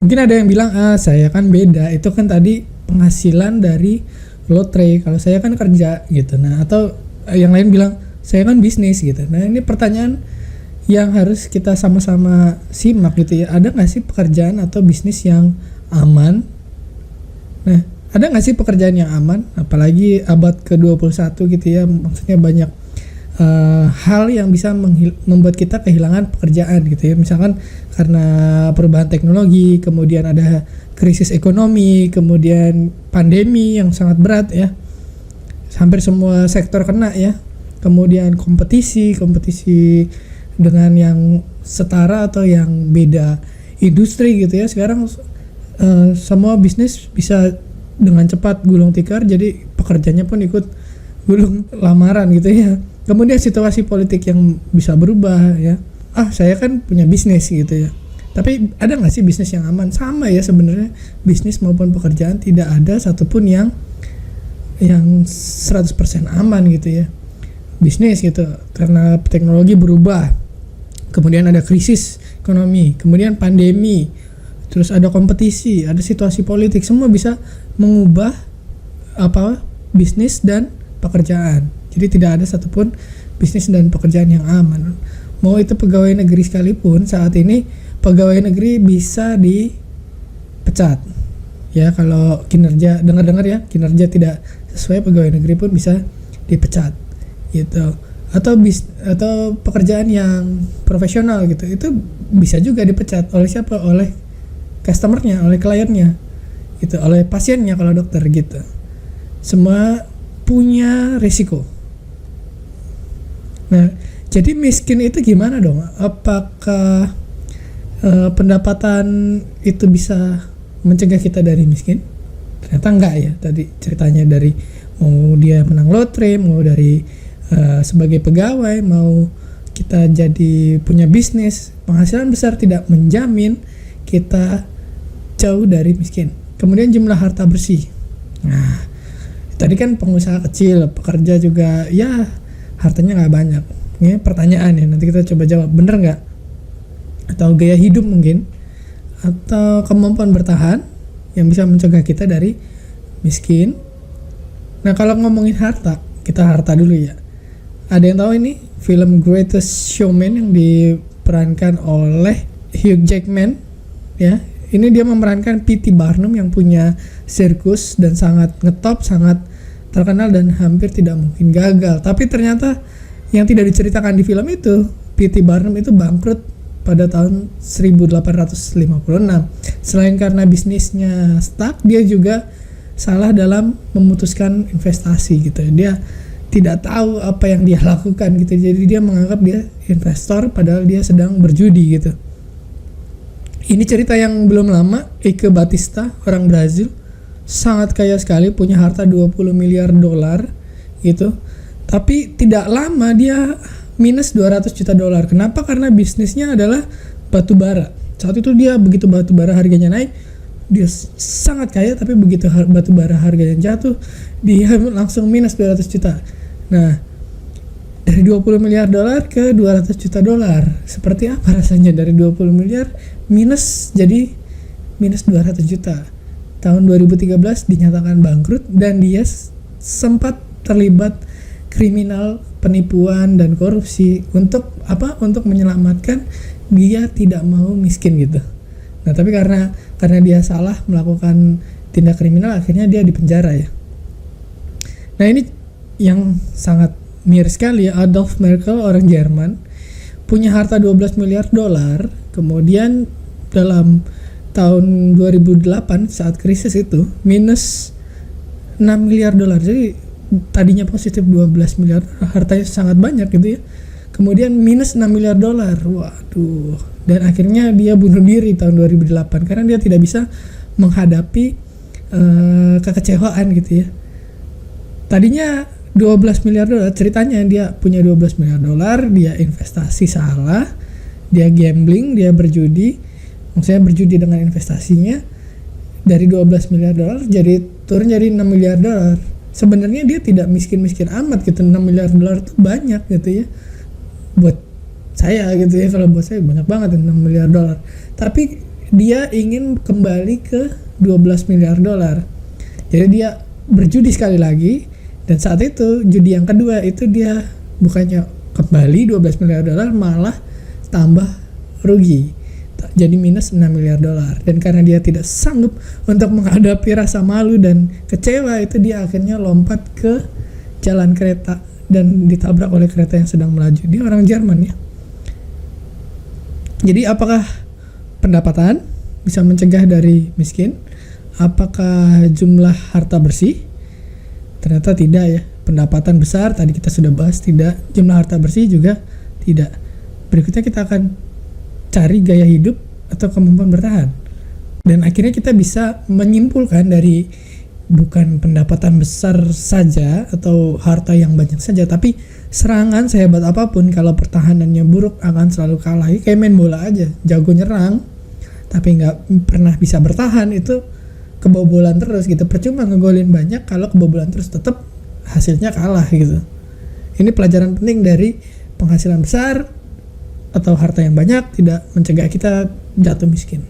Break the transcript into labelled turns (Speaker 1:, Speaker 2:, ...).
Speaker 1: Mungkin ada yang bilang, saya kan beda, itu kan tadi penghasilan dari lotre, kalau saya kan kerja gitu. Nah, atau yang lain bilang saya kan bisnis gitu. Nah, ini pertanyaan yang harus kita sama-sama simak gitu ya. Ada nggak sih pekerjaan atau bisnis yang aman? Nah, ada nggak sih pekerjaan yang aman? Apalagi abad ke-21 gitu ya, maksudnya banyak hal yang bisa membuat kita kehilangan pekerjaan gitu ya. Misalkan karena perubahan teknologi, kemudian ada krisis ekonomi, kemudian pandemi yang sangat berat ya. Hampir semua sektor kena ya. Kemudian kompetisi dengan yang setara atau yang beda industri gitu ya. Sekarang semua bisnis bisa dengan cepat gulung tikar, jadi pekerjanya pun ikut gulung lamaran gitu ya. Kemudian situasi politik yang bisa berubah ya. Saya kan punya bisnis gitu ya. Tapi ada nggak sih bisnis yang aman? Sama ya sebenarnya, bisnis maupun pekerjaan tidak ada satupun yang 100% aman gitu ya. Bisnis gitu, karena teknologi berubah. Kemudian ada krisis ekonomi, kemudian pandemi, terus ada kompetisi, ada situasi politik, semua bisa mengubah bisnis dan pekerjaan. Jadi tidak ada satupun bisnis dan pekerjaan yang aman. Mau itu pegawai negeri sekalipun, saat ini pegawai negeri bisa dipecat. Ya, kalau kinerja, dengar-dengar ya, kinerja tidak sesuai, pegawai negeri pun bisa dipecat. Gitu. Atau pekerjaan yang profesional gitu, itu bisa juga dipecat oleh siapa? Oleh customernya, oleh kliennya, gitu, oleh pasiennya kalau dokter gitu. Semua punya risiko. Nah, jadi miskin itu gimana dong? Apakah pendapatan itu bisa mencegah kita dari miskin? Ternyata enggak ya. Tadi ceritanya dari mau dia menang lotre, mau dari sebagai pegawai, mau kita jadi punya bisnis, penghasilan besar tidak menjamin kita jauh dari miskin. Kemudian jumlah harta bersih. Nah, tadi kan pengusaha kecil, pekerja juga ya hartanya nggak banyak. Ini pertanyaan ya, nanti kita coba jawab, bener nggak? Atau gaya hidup mungkin, atau kemampuan bertahan yang bisa mencegah kita dari miskin. Nah, kalau ngomongin harta, kita harta dulu ya. Ada yang tahu ini film Greatest Showman yang diperankan oleh Hugh Jackman ya. Ini dia memerankan P.T. Barnum yang punya sirkus dan sangat ngetop, sangat terkenal dan hampir tidak mungkin gagal. Tapi ternyata yang tidak diceritakan di film itu, P.T. Barnum itu bangkrut pada tahun 1856. Selain karena bisnisnya stuck, dia juga salah dalam memutuskan investasi gitu. Dia tidak tahu apa yang dia lakukan gitu. Jadi dia menganggap dia investor padahal dia sedang berjudi gitu. Ini cerita yang belum lama. Ike Batista, orang Brazil, sangat kaya sekali, punya harta 20 miliar dolar gitu. Tapi tidak lama dia minus 200 juta dolar. Kenapa? Karena bisnisnya adalah batu bara. Saat itu dia begitu batu bara harganya naik, dia sangat kaya, tapi begitu batu bara harganya jatuh, dia langsung minus 200 juta. Nah, dari 20 miliar dolar ke 200 juta dolar. Seperti apa rasanya dari 20 miliar minus jadi minus 200 juta. Tahun 2013 dinyatakan bangkrut dan dia sempat terlibat kriminal, penipuan dan korupsi untuk apa? Untuk menyelamatkan dia tidak mau miskin gitu. Nah, tapi karena dia salah melakukan tindak kriminal, akhirnya dia dipenjara ya. Nah, ini yang sangat miris sekali ya. Adolf Merkel, orang Jerman, punya harta 12 miliar dolar. Kemudian dalam tahun 2008 saat krisis itu minus 6 miliar dolar. Jadi tadinya positif 12 miliar, hartanya sangat banyak gitu ya. Kemudian minus 6 miliar dolar. Waduh. Dan akhirnya dia bunuh diri tahun 2008 karena dia tidak bisa menghadapi kekecewaan gitu ya. Tadinya 12 miliar dolar, ceritanya dia punya 12 miliar dolar, dia investasi salah, dia gambling, dia berjudi, maksudnya berjudi dengan investasinya, dari 12 miliar dolar jadi turun jadi 6 miliar dolar. Sebenarnya dia tidak miskin-miskin amat gitu, 6 miliar dolar itu banyak gitu ya. Buat saya gitu ya, kalau buat saya banyak banget 6 miliar dolar. Tapi dia ingin kembali ke 12 miliar dolar. Jadi dia berjudi sekali lagi, dan saat itu judi yang kedua itu dia bukannya kembali 12 miliar dolar, malah tambah rugi. Jadi minus 6 miliar dolar. Dan karena dia tidak sanggup untuk menghadapi rasa malu dan kecewa itu, dia akhirnya lompat ke jalan kereta dan ditabrak oleh kereta yang sedang melaju. Dia orang Jerman ya. Jadi apakah pendapatan bisa mencegah dari miskin? Apakah jumlah harta bersih? Ternyata tidak ya. Pendapatan besar tadi kita sudah bahas tidak. Jumlah harta bersih juga tidak. Berikutnya kita akan cari gaya hidup atau kemampuan bertahan. Dan akhirnya kita bisa menyimpulkan dari bukan pendapatan besar saja atau harta yang banyak saja, tapi serangan sehebat apapun kalau pertahanannya buruk akan selalu kalah. Kayak main bola aja, jago nyerang tapi nggak pernah bisa bertahan, itu kebobolan terus gitu. Percuma ngegolin banyak kalau kebobolan terus, tetap hasilnya kalah gitu. Ini pelajaran penting dari penghasilan besar atau harta yang banyak tidak mencegah kita jatuh miskin.